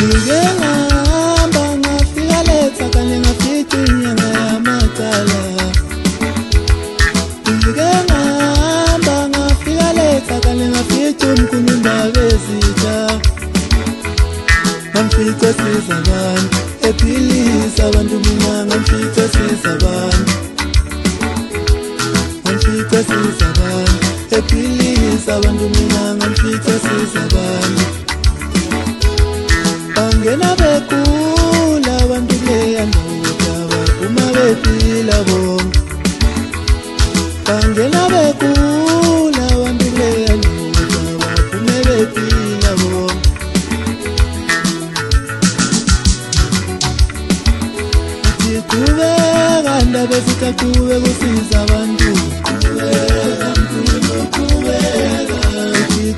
ngihamba ngafika letha kanye ngafica inyanga yamacala ngihamba ngafika letha kanye ngafica umkhulu indaba ezitsha ngamfica siza abantu ephilisa abantu mina ngamfica siza abantu ngamfica siza abantu ephilisa abantu mina ngamfica siza abantu bangena begula abantu kuleya ndoda baphuma bephila bonke bangena begula abantu kuleya ndoda baphume bephila bonke qhubeka ndaba sitaqhubeka kusiza abantu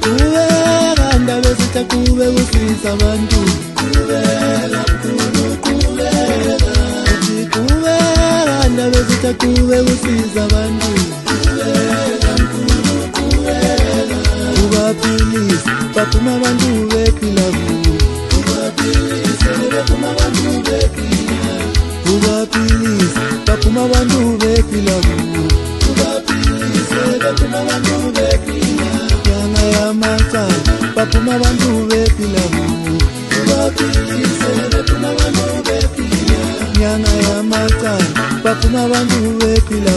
qhubeka ndaba sitaqhubeka kusiza abantu qhubeka ndaba sitaqhubeka kusiza abantu ubaphilisa baphuma abantu bephila ubaphilisa baphuma abantu bephila ubaphilisa baphuma abantu bephila ubaphilisa baphuma abantu bephila nyanga yamacala baphuma abantu bephila ubaphilisa baphuma abantu bephila nyanga yamacala baphuma abantu bephila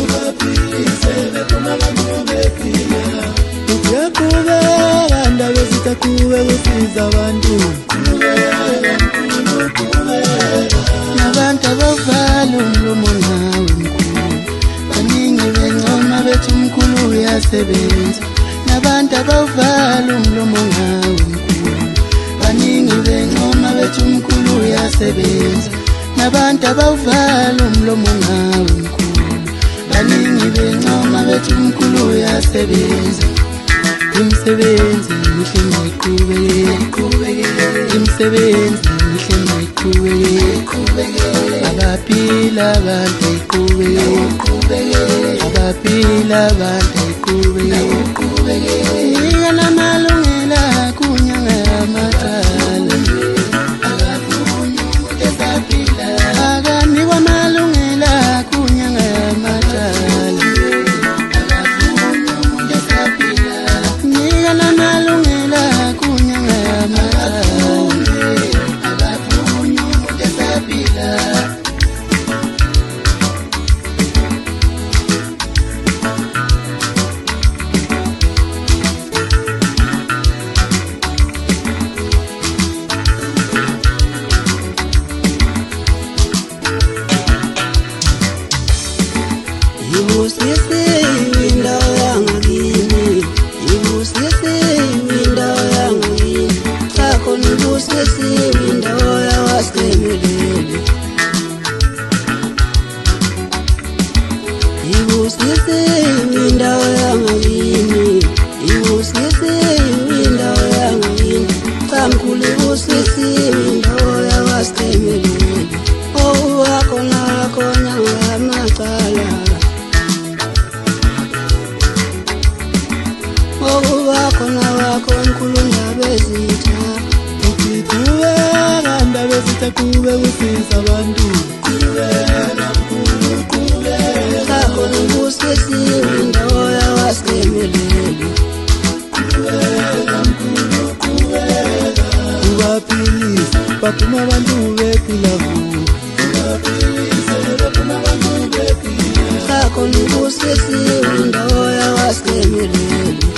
ubaphilisa baphuma abantu bephila uyaqhubeka ndaba sitaqhubeka kusiza abantu nabantu abavala umlomo ngawe mkhulu baningi bencoma bethi umkhulu uyasebenza nabantu abavala umlomo ngawe mkhulu baningi bencoma bethi umkhulu uyasebenza nabantu abavala umlomo ngawe mkhulu baningi bencoma bethi umkhulu uyasebenza imsebenzi mihle mayiqhubeke imsebenzi mihle mayiqhubeke abaphila abantu ayiqhubeke abaphila abantu ayiqhubeke nika namalungela kunyanga yamacala akavunywa umuntu esaphila akanikwa amalungela kunyanga yamacala qhubeka usiza abantu qhubeka qhubeka khona ubusisiwe indawo yawasemelele qhubeka qhubeka ubaphilisa baphuma abantu bephila ubaphilisa baphuma abantu bephila khona ubusisiwe indawo yawasemelele